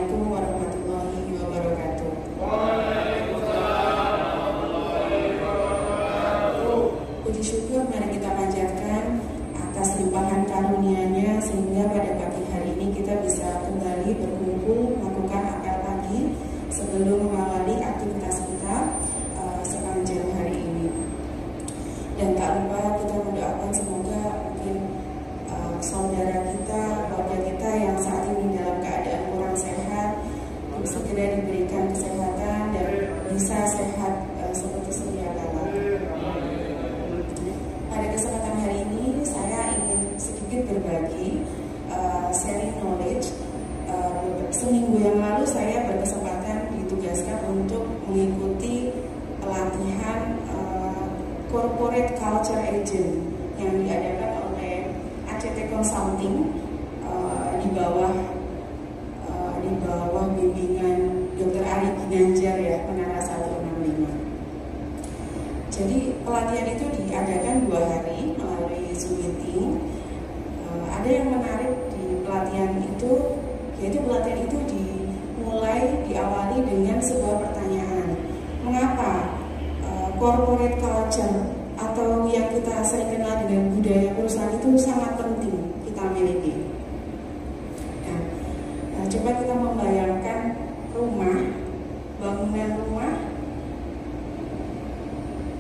Assalamualaikum warahmatullahi wabarakatuh. Puji syukur mari kita panjatkan atas limpahan karunia-Nya sehingga pada pagi hari ini kita bisa kembali berkumpul melakukan apel pagi sebelum mengawali aktivitas kita sepanjang hari ini. Dan tak lupa kita mendoakan semoga mungkin saudara kita, keluarga kita yang saat ini dalam keadaan kurang sehat segera diberikan kesehatan dan bisa sehat seperti sedia kala. Pada kesempatan hari ini saya ingin sedikit berbagi sharing knowledge. Seminggu yang lalu saya berkesempatan ditugaskan untuk mengikuti pelatihan Corporate Culture Agent yang diadakan oleh ACT Consulting di bawah bimbingan Dr. Ari Ginanjar ya, Menara 165. Jadi pelatihan itu diadakan 2 hari melalui Zoom meeting. Ada yang menarik di pelatihan itu, yaitu pelatihan itu diawali dengan sebuah pertanyaan. Mengapa corporate culture atau yang kita sering kenal dengan budaya perusahaan itu sangat penting kita miliki? Coba kita membayangkan bangunan rumah.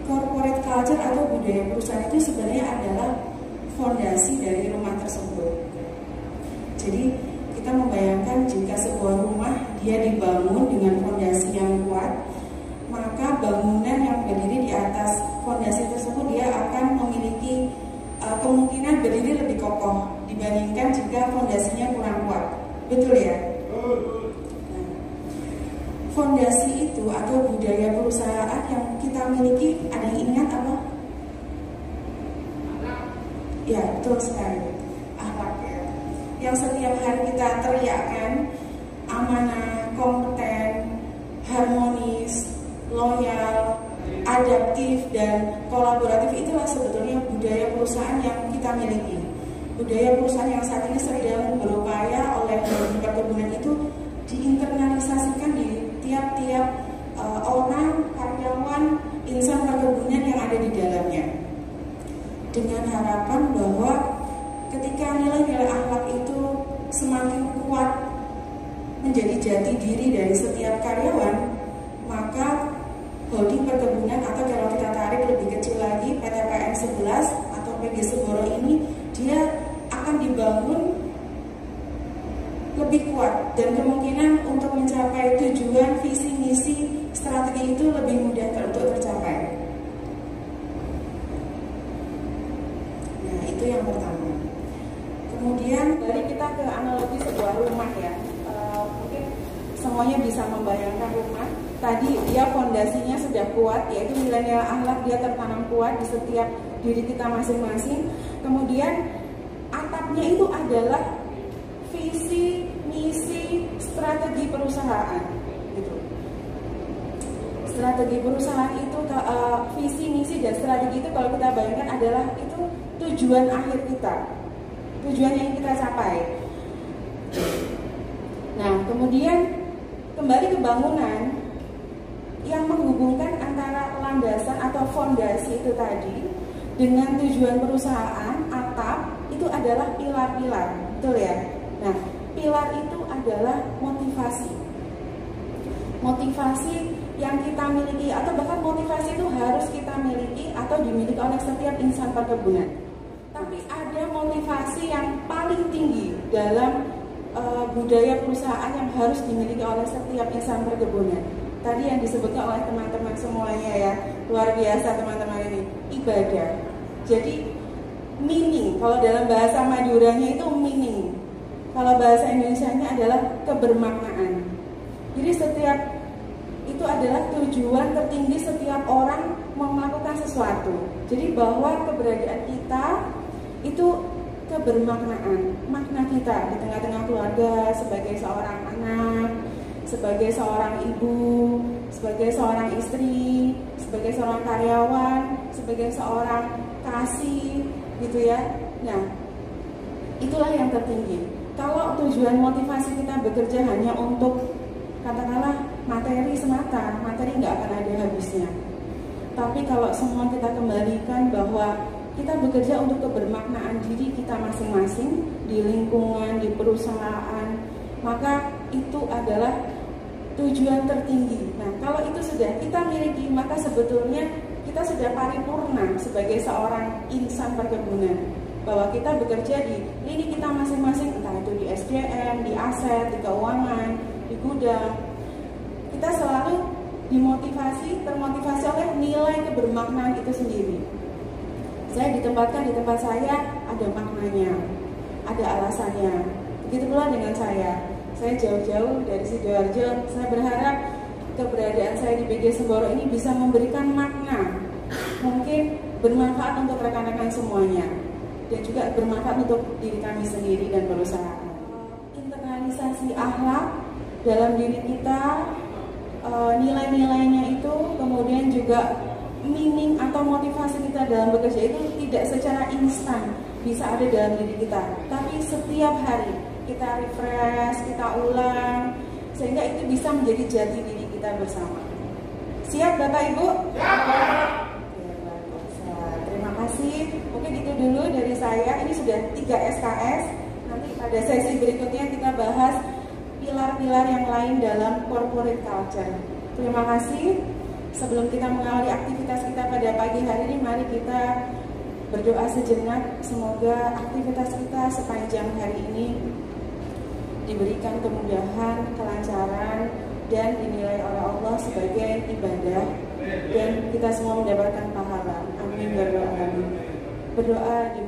Corporate culture atau budaya perusahaan itu sebenarnya adalah fondasi dari rumah tersebut. Jadi kita membayangkan jika sebuah rumah dia dibangun dengan fondasi yang kuat, maka bangunan yang berdiri di atas fondasi tersebut dia akan memiliki kemungkinan berdiri lebih kokoh dibandingkan jika fondasinya kurang kuat. Betul ya? Nah, fondasi itu atau budaya perusahaan yang kita miliki, ada yang ingat apa? Ya, betul sekali. Akhlak ya. Yang setiap hari kita teriakkan amanah, kompeten, harmonis, loyal, adaptif, dan kolaboratif, itulah sebetulnya budaya perusahaan yang kita miliki. Budaya perusahaan yang saat ini sedang berupaya oleh perkebunan itu diinternalisasikan di tiap-tiap orang, karyawan, insan perkebunan yang ada di dalamnya. Dengan harapan bahwa ketika nilai-nilai akhlak itu semakin kuat menjadi jati diri dari setiap karyawan, maka holding perkebunan atau kalau kita tarik lebih kecil lagi PTPN 11 atau PG Segoro ini dia akan dibangun lebih kuat dan kemungkinan untuk mencapai tujuan, visi, misi, strategi itu lebih mudah untuk tercapai. Nah, itu yang pertama. Kemudian dari kita ke analogi sebuah rumah ya. Mungkin semuanya bisa membayangkan rumah. Tadi dia fondasinya sudah kuat, yaitu nilai-nilai akhlak dia tertanam kuat di setiap diri kita masing-masing. Kemudian atapnya itu adalah visi, misi, strategi perusahaan. Gitu. Strategi perusahaan itu, visi, misi, dan strategi itu kalau kita bayangkan adalah itu tujuan akhir kita, tujuan yang kita capai. Nah, kemudian kembali ke bangunan yang menghubungkan antara landasan atau fondasi itu tadi dengan tujuan perusahaan, atap itu adalah pilar-pilar, betul ya? Nah, pilar itu adalah motivasi. Motivasi yang kita miliki atau bahkan motivasi itu harus kita miliki atau dimiliki oleh setiap insan perkebunan. Tapi ada motivasi yang paling tinggi dalam budaya perusahaan yang harus dimiliki oleh setiap insan perkebunan. Tadi yang disebutkan oleh teman-teman semuanya ya, luar biasa teman-teman ini, ibadah. Jadi meaning, kalau dalam bahasa Maduranya itu meaning, kalau bahasa Indonesianya adalah kebermaknaan. Jadi setiap itu adalah tujuan tertinggi setiap orang melakukan sesuatu. Jadi bahwa keberadaan kita itu kebermaknaan, makna kita di tengah-tengah keluarga, sebagai seorang anak, sebagai seorang ibu, sebagai seorang istri, sebagai seorang karyawan, sebagai seorang kasih, gitu ya. Nah, itulah yang tertinggi. Kalau tujuan motivasi kita bekerja hanya untuk katakanlah materi semata, materi nggak akan ada habisnya. Tapi kalau semua kita kembalikan bahwa kita bekerja untuk kebermaknaan diri kita masing-masing di lingkungan, di perusahaan, maka itu adalah tujuan tertinggi. Nah, kalau itu sudah kita miliki, maka sebetulnya kita sudah paripurna sebagai seorang insan perkebunan. Bahwa kita bekerja di lini kita masing-masing, entah itu di SDM, di aset, di keuangan, di gudang. Kita selalu termotivasi oleh nilai kebermaknaan itu sendiri. Saya ditempatkan di tempat saya ada maknanya, ada alasannya. Begitu pula dengan saya jauh-jauh dari Sidoarjo. Saya berharap keberadaan saya di BG Semboro ini bisa memberikan makna, mungkin bermanfaat untuk rekan-rekan semuanya, dan juga bermanfaat untuk diri kami sendiri dan perusahaan. Internalisasi akhlak dalam diri kita, nilai-nilainya itu, kemudian juga meaning atau motivasi kita dalam bekerja itu tidak secara instan bisa ada dalam diri kita, tapi setiap hari kita refresh, kita ulang, sehingga itu bisa menjadi jati diri kita bersama. Siap Bapak Ibu? Siap. Terima kasih. Mungkin itu dulu dari saya. Ini sudah 3 SKS. Nanti pada sesi berikutnya kita bahas pilar-pilar yang lain dalam corporate culture. Terima kasih. Sebelum kita mengawali aktivitas kita pada pagi hari ini, mari kita berdoa sejenak. Semoga aktivitas kita sepanjang hari ini diberikan kemudahan, kelancaran, dan dinilai oleh Allah sebagai ibadah, dan kita semua mendapatkan pahala. Amin ya rabbal alamin. Berdoa di